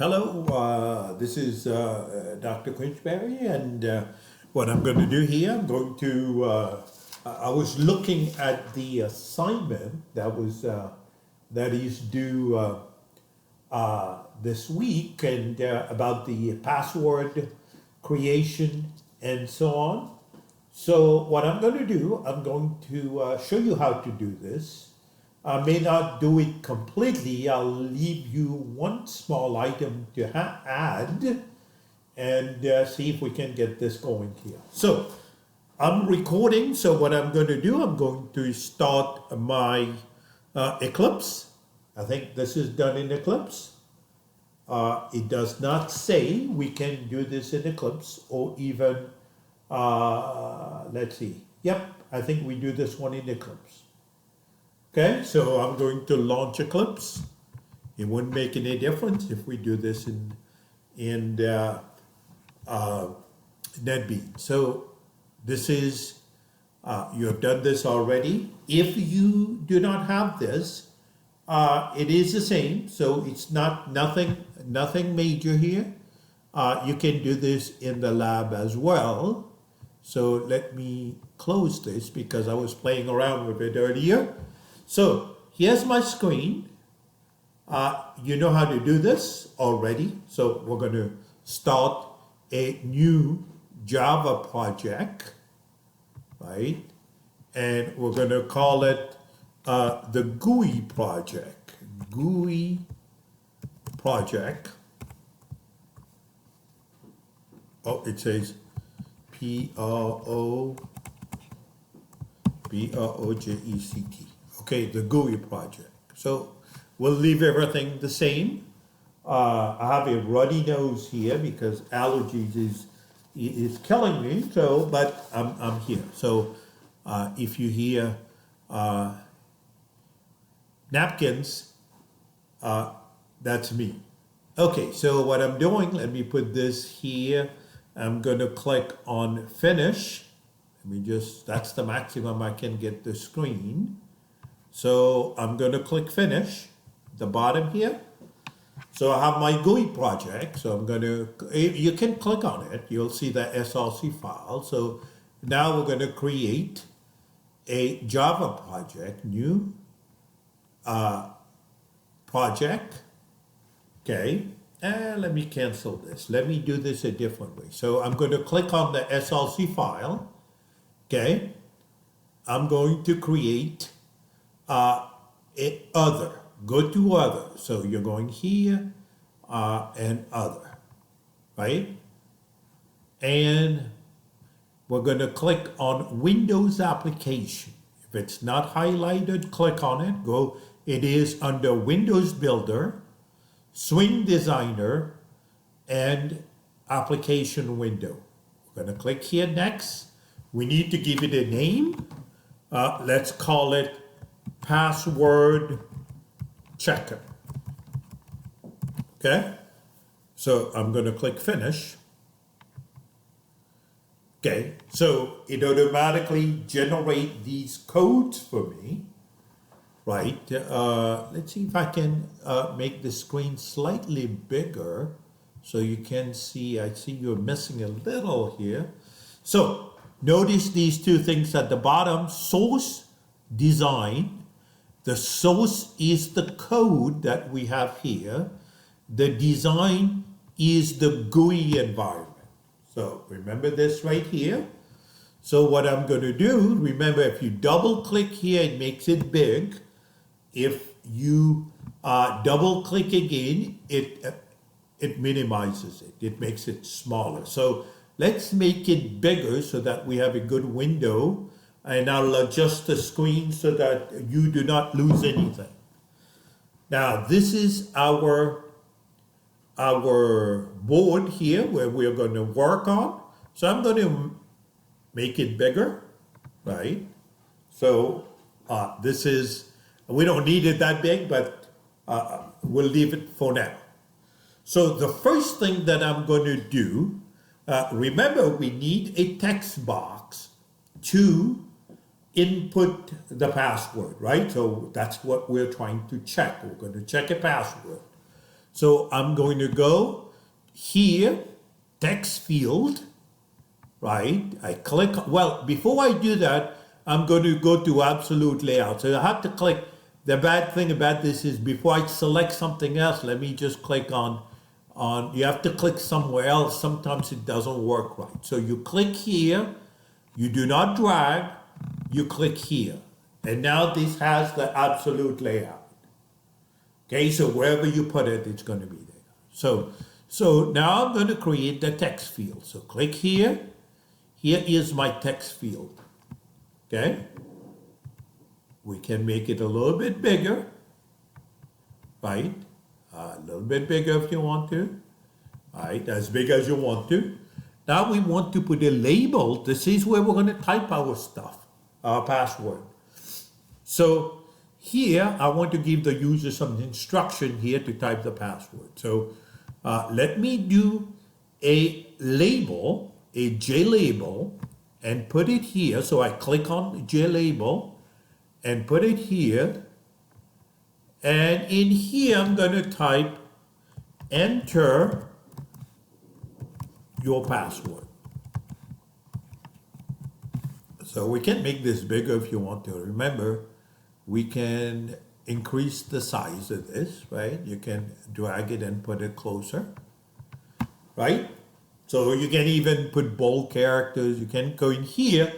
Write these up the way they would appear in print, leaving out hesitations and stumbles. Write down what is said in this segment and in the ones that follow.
Hello, this is Dr. Quinchberry, and what I'm going to do here, I was looking at the assignment that is due this week, and about the password creation and so on. So what I'm going to do, I'm going to show you how to do this. I may not do it completely. I'll leave you one small item to add and see if we can get this going here. So I'm recording. So what I'm going to do, I'm going to start my Eclipse. I think this is done in Eclipse. It does not say we can do this in Eclipse or even, let's see. Yep, I think we do this one in Eclipse. Okay, so I'm going to launch Eclipse. It wouldn't make any difference if we do this in NetBeans. So this is, you have done this already. If you do not have this, it is the same. So it's nothing major here. You can do this in the lab as well. So let me close this because I was playing around with it earlier. So here's my screen. You know how to do this already. So we're going to start a new Java project, right? And we're going to call it the GUI project. GUI project. Oh, it says Project. Okay, the GUI project. So we'll leave everything the same. I have a runny nose here because allergies is killing me. So, but I'm here. So if you hear napkins, that's me. Okay, so what I'm doing, let me put this here. I'm going to click on finish. That's the maximum I can get the screen. So I'm going to click finish, the bottom here. So I have my GUI project. So I'm going to, you can click on it. You'll see the SRC file. So now we're going to create a Java project, new project. Okay. And let me cancel this. Let me do this a different way. So I'm going to click on the SRC file. Okay. I'm going to create other. Go to other. So you're going here and other, right? And we're going to click on Windows application. If it's not highlighted, click on it. Go. It is under Windows Builder, Swing Designer, and Application Window. We're going to click here next. We need to give it a name. Let's call it Password Checker. Okay, so I'm going to click finish. Okay, so it automatically generates these codes for me, right? Let's see if I can make the screen slightly bigger so you can see. I see you're missing a little here. So notice these two things at the bottom: source, design. The source is the code that we have here. The design is the GUI environment. So remember this right here. So what I'm going to do, remember if you double click here, it makes it big. If you double click again, it minimizes it. It makes it smaller. So let's make it bigger so that we have a good window. And I'll adjust the screen so that you do not lose anything. Now, this is our board here where we're going to work on. So I'm going to make it bigger, right? So this is, we don't need it that big, but we'll leave it for now. So the first thing that I'm going to do, remember we need a text box to input the password, right? So that's what we're trying to check. We're going to check a password. So I'm going to go here, text field, right? I click, well, before I do that, I'm going to go to absolute layout. So I have to click. The bad thing about this is before I select something else, let me just click on, you have to click somewhere else. Sometimes it doesn't work right. So you click here, you do not drag, you click here. And now this has the absolute layout. Okay, so wherever you put it, it's going to be there. So now I'm going to create the text field. So click here. Here is my text field. Okay. We can make it a little bit bigger, right? A little bit bigger if you want to, right? As big as you want to. Now we want to put a label. This is where we're going to type our stuff, our password. So here, I want to give the user some instruction here to type the password. So let me do a label, a JLabel, and put it here. So I click on JLabel and put it here. And in here, I'm going to type enter your password. So we can make this bigger if you want to. Remember, we can increase the size of this, right? You can drag it and put it closer, right? So you can even put bold characters. You can go in here.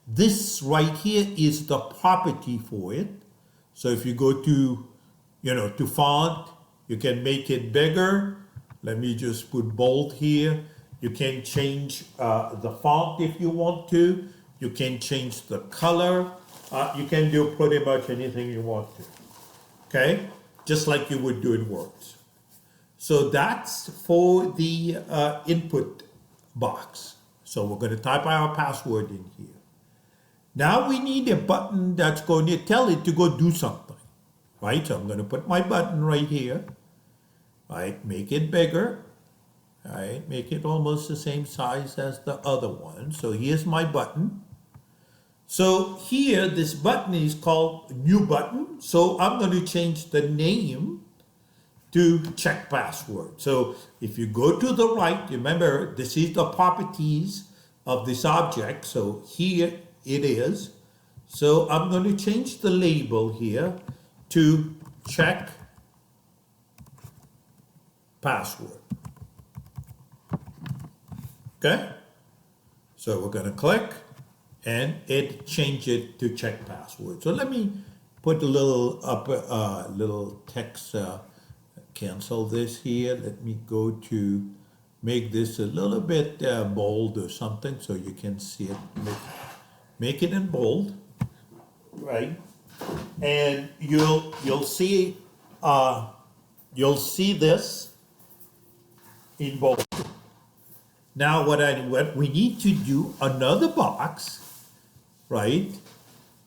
This right here is the property for it. So if you go to, to font, you can make it bigger. Let me just put bold here. You can change the font if you want to. You can change the color. You can do pretty much anything you want to. Okay? Just like you would do in Words. So that's for the input box. So we're going to type our password in here. Now we need a button that's going to tell it to go do something. Right? So I'm going to put my button right here. Right? Make it bigger. Right? Make it almost the same size as the other one. So here's my button. So here, this button is called new button. So I'm going to change the name to check password. So if you go to the right, remember, this is the properties of this object. So here it is. So I'm going to change the label here to check password. Okay? So we're going to click. And it changed it to check password. So let me put a little little text, cancel this here. Let me go to make this a little bit bold or something so you can see it. Make it in bold, right? And you'll see this in bold. Now what we need to do, another box, right?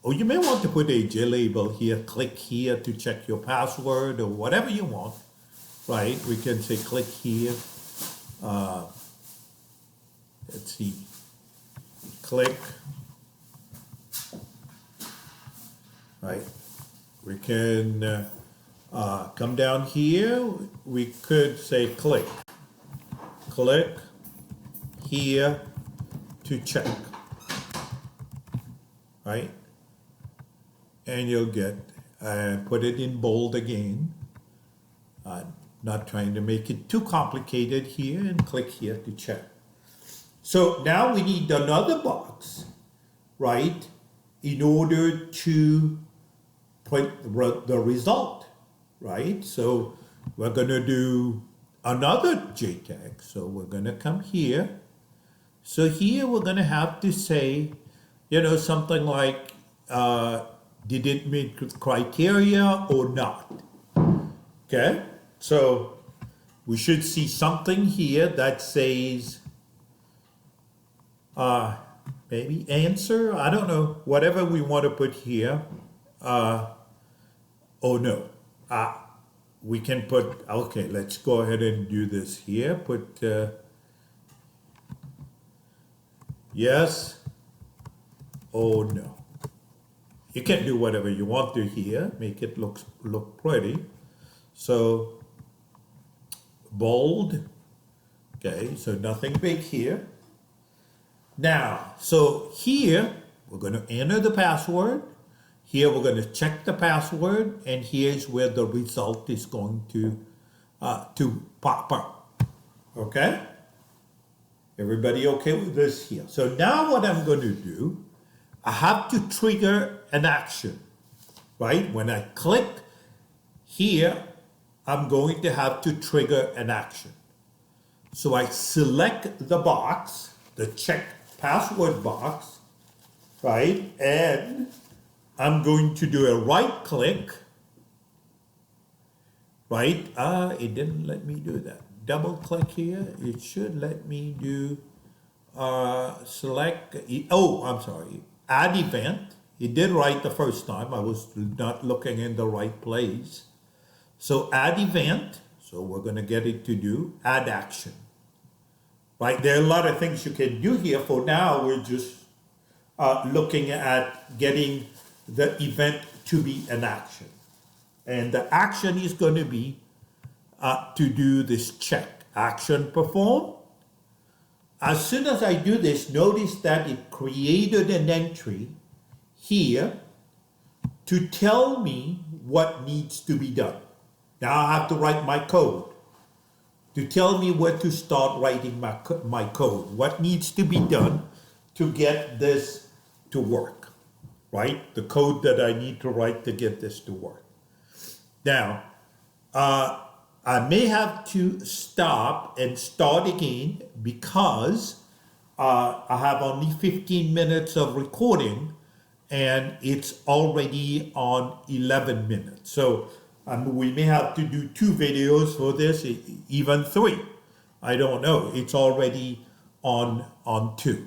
Or you may want to put a JLabel here, click here to check your password or whatever you want, right? We can say click here. Let's see, click, right? We can come down here. We could say click here to check. Right? And you'll get, put it in bold again. Not trying to make it too complicated here, and click here to check. So now we need another box, right, in order to put the result, right? So we're going to do another JTAG. So we're going to come here. So here we're going to have to say, something like, did it meet criteria or not? Okay, so we should see something here that says, maybe answer, I don't know, whatever we want to put here. Oh no, we can put, okay, let's go ahead and do this here. Put yes. Oh no. You can do whatever you want to here, make it look pretty. So bold. Okay, so nothing big here. Now, so here we're going to enter the password. Here we're going to check the password, and here's where the result is going to pop up. Okay? Everybody okay with this here? So now what I'm going to do, I have to trigger an action, right? When I click here, I'm going to have to trigger an action. So I select the box, the check password box, right? And I'm going to do a right click, right? It didn't let me do that. Double click here. It should let me do select. Oh, I'm sorry. Add event. It did right the first time. I was not looking in the right place. So add event. So we're going to get it to do add action. Right? There are a lot of things you can do here. For now, we're just looking at getting the event to be an action. And the action is going to be to do this check. Action perform. As soon as I do this, notice that it created an entry here to tell me what needs to be done. Now I have to write my code to tell me where to start writing my code. What needs to be done to get this to work, right? The code that I need to write to get this to work. Now, I may have to stop and start again because I have only 15 minutes of recording and it's already on 11 minutes. So we may have to do 2 videos for this, even 3. I don't know. It's already on 2.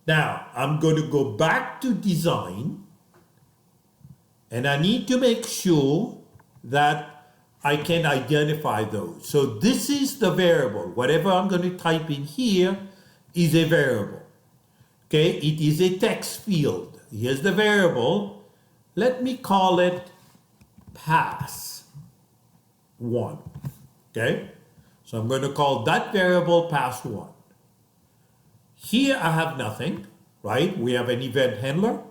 Now, I'm going to go back to design, and I need to make sure that I can identify those. So this is the variable. Whatever I'm going to type in here is a variable. Okay, it is a text field. Here's the variable. Let me call it pass1. Okay, so I'm going to call that variable pass1. Here I have nothing, right? We have an event handler.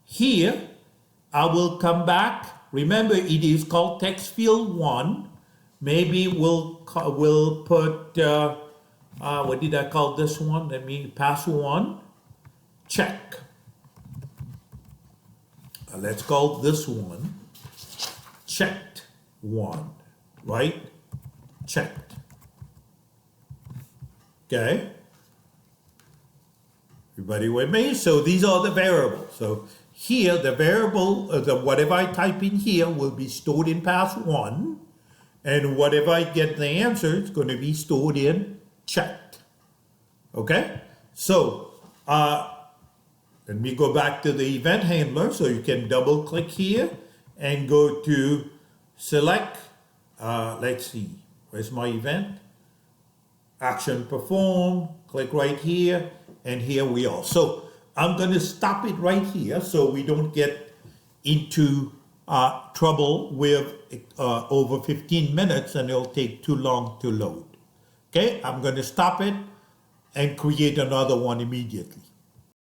Here I will come back. Remember, it is called text field 1. Maybe we'll put, what did I call this one? Let me pass1, check. Let's call this one checked 1, right? Checked. Okay. Everybody with me? So these are the variables. So here, the variable, whatever I type in here will be stored in pass1, and whatever I get the answer, it's going to be stored in checked. Okay? So, let me go back to the event handler. So you can double click here and go to select, let's see, where's my event? Action perform, click right here, and here we are. So I'm going to stop it right here so we don't get into trouble with over 15 minutes and it'll take too long to load. Okay, I'm going to stop it and create another one immediately.